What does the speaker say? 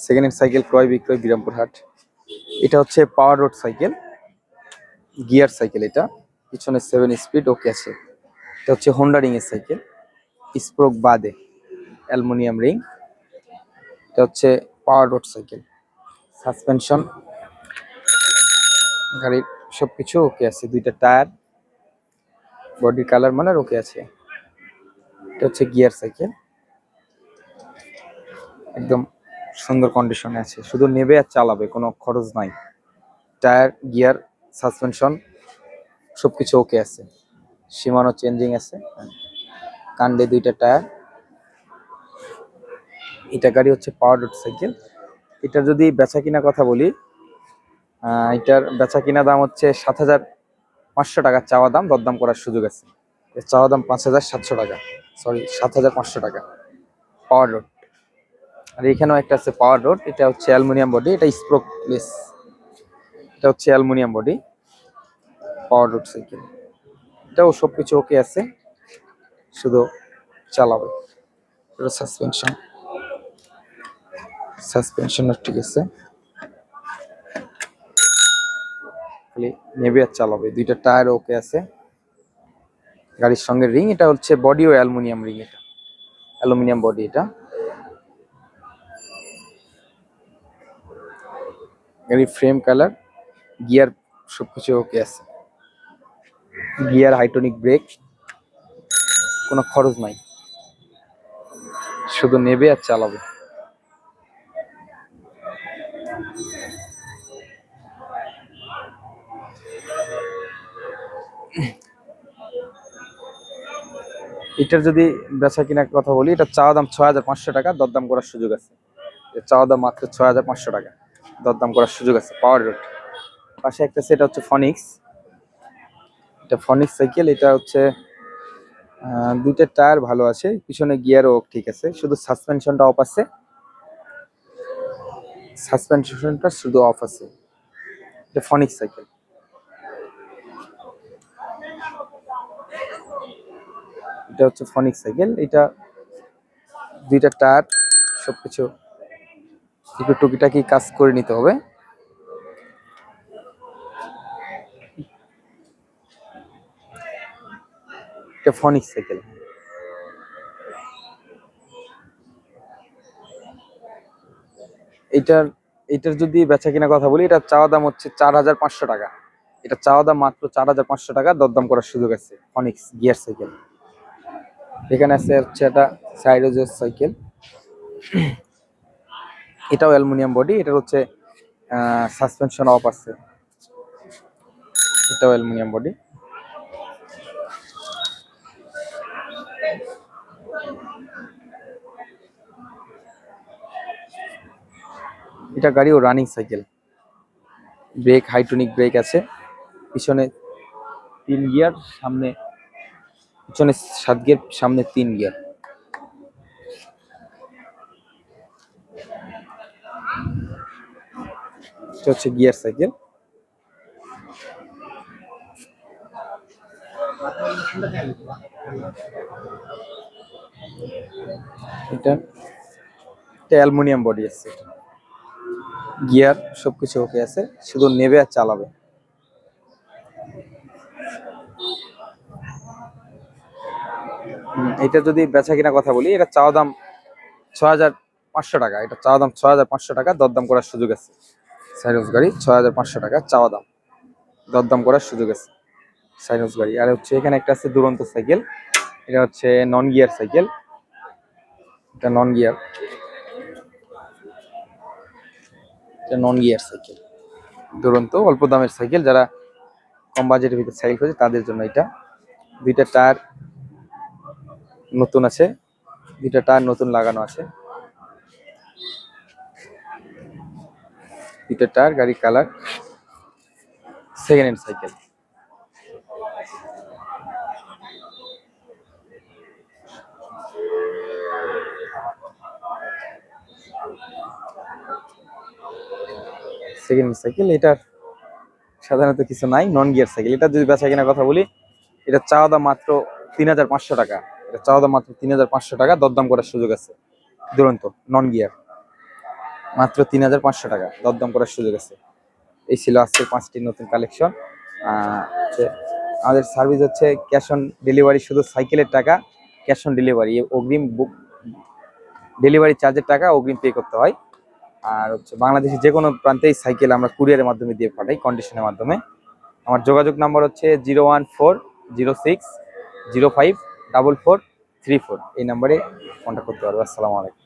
Second hand cycle ক্রয় বিক্রয় বিরামপুরহাট। এটা হচ্ছে পাওয়ার রোড সাইকেল, গিয়ার সাইকেল। এটা পিছনে 7 স্পিড ওকে আছে। এটা হচ্ছে হোন্ডা রিং এর সাইকেল, স্প্রোক বাদে, অ্যালুমিনিয়াম রিং। এটা হচ্ছে পাওয়ার রোড সাইকেল। সাসপেনশন, গাড়ির সবকিছু ওকে আছে। দুইটা টায়ার, বডির কালার মানে ওকে আছে। এটা হচ্ছে গিয়ার সাইকেল, একদম সুন্দর কন্ডিশনে আছে, শুধু নেবে আর চালাবে, কোনো খরচ নাই। টায়ার, গিয়ার, সাসপেনশন সবকিছু ওকে আছে। সীমানো চেঞ্জিং আছে, কান্ডে দুইটা টায়ার। এটা গাড়ি হচ্ছে পাওয়ার রোড সাইকেল। এটা যদি বেচা কিনা কথা বলি, এটার বেচা কিনা দাম হচ্ছে 7,500 টাকা চাওয়া দাম, দরদাম করার সুযোগ আছে। চাওয়া দাম 5,700 টাকা, সরি 7,500 টাকা। পাওয়ার রোড। আর এখানেও একটা আছে পাওয়ার রোড, এটা হচ্ছে অ্যালুমিনিয়াম বডি, এটা স্প্রোকলেস। এটা হচ্ছে অ্যালুমিনিয়াম বডি, পাওয়ার রোড সাইকেল। এটাও সবকিছু ওকে আছে, শুধু চালাবে। এটা সাসপেনশন, সাসপেনশনও ঠিক আছে, খালি নেবে আর চালাবে। দুইটা টায়ার ওকে আছে। গাড়ির সঙ্গে রিং, এটা হচ্ছে বডিও অ্যালুমিনিয়াম রিং, এটা অ্যালুমিনিয়াম বডি। এটা গাড়ির ফ্রেম কালার, গিয়ার সবকিছু ওকে আছে। গিয়ার, হাইড্রোলিক ব্রেক, কোনো খরচ নাই, শুধু নেবে আর চালাবে। এটার যদি বেচা কিনার কথা বলি, এটা চাওয়া দাম 6,500 টাকা, দরদাম করার সুযোগ আছে। চাওয়া দাম মাত্র 6,500 টাকা, দরদাম করার সুযোগ আছে। পাওয়ার রোড। পাশে একটা সেটা হচ্ছে ফনিক্স, এটা ফনিক্স সাইকেল। এটা হচ্ছে দুইটা টায়ার ভালো আছে, পিছনে গিয়ারও ঠিক আছে, শুধু সাসপেনশনটা অফ আছে। সাসপেনশনটা শুধু অফ আছে। এটা ফনিক্স সাইকেল। এটা হচ্ছে ফনিক্স সাইকেল। এটা দুইটা টায়ার, সবকিছু একটু টুকিটাকি কাজ করে নিতে হবে। এটা ফনিক্স সাইকেল। এটার এটার যদি বেচা কিনা কথা বলি, এটা চাওয়া দাম হচ্ছে 4,500 টাকা। এটা চাওয়া দাম মাত্র 4,500 টাকা, দরদাম করার সুযোগ আছে। ফনিক্স গিয়ার সাইকেল। এখানে আছে হচ্ছে একটা সাইরোজের সাইকেল, এটাও অ্যালুমিনিয়াম বডি। এটা হচ্ছে সাসপেনশন অফ আছে, এটাও অ্যালুমিনিয়াম বডি। এটা গাড়িও running cycle. Brake, hydraulic brake আছে। পিছনে 3 গিয়ার, সামনে পিছনে 7 গিয়ার, সামনে 3 গিয়ার। এটা হচ্ছে গিয়ার সাইকেল। এটা অ্যালুমিনিয়াম বডি আছে, গিয়ার সবকিছু ওকে আছে, শুধু নেবে আর চালাবে। এটা যদি বেচা কিনা কথা বলি, এটা চাওয়া দাম 6,500 টাকা। এটা চাওয়া দাম 6,500 টাকা, দরদাম করার সুযোগ আছে। সাইরস গাড়ি 6,500 টাকা চাওয়া দাম, দরদাম করার সুযোগ আছে। সাইরস গাড়ি। আর হচ্ছে এখানে একটা আছে দুরন্ত সাইকেল, এটা হচ্ছে নন গিয়ার সাইকেল। এটা নন গিয়ার, এটা নন গিয়ার সাইকেল। দুরন্ত অল্প দামের সাইকেল, যারা কম বাজেটের ভিতরে সাইকেল খোঁজে তাদের জন্য এটা। দুইটা টায়ার নতুন আছে, দুইটা টায়ার নতুন লাগানো আছে। দুইটা টায়ার, গাড়ি colour, second hand cycle. Second hand cycle. এটার সাধারণত কিছু নাই, নন গিয়ার সাইকেল। এটা যদি বেচা কিনা কথা বলি, এটা চাওয়া দাম মাত্র 3,500 টাকা। এটা চাওয়া দাম মাত্র 3,500 টাকা, দরদাম করার সুযোগ আছে। দুরন্ত নন গিয়ার। মাত্র 3,500 টাকা, দরদাম করার সুযোগ আছে। এই ছিল আজকের 5টি নতুন কালেকশন। আমাদের সার্ভিস হচ্ছে ক্যাশ অন ডেলিভারি, শুধু সাইকেলের টাকা ক্যাশ অন ডেলিভারি, অগ্রিম বুক ডেলিভারি চার্জের টাকা অগ্রিম পে করতে হয়। আর হচ্ছে বাংলাদেশের যে কোনো প্রান্তে এই সাইকেল আমরা কুরিয়ারের মাধ্যমে দিয়ে পাঠাই, কন্ডিশনের মাধ্যমে। আমার যোগাযোগ নাম্বার হচ্ছে 01406054434। এই নাম্বারে কন্ট্যাক্ট করতে পারবো। আসসালামু আলাইকুম।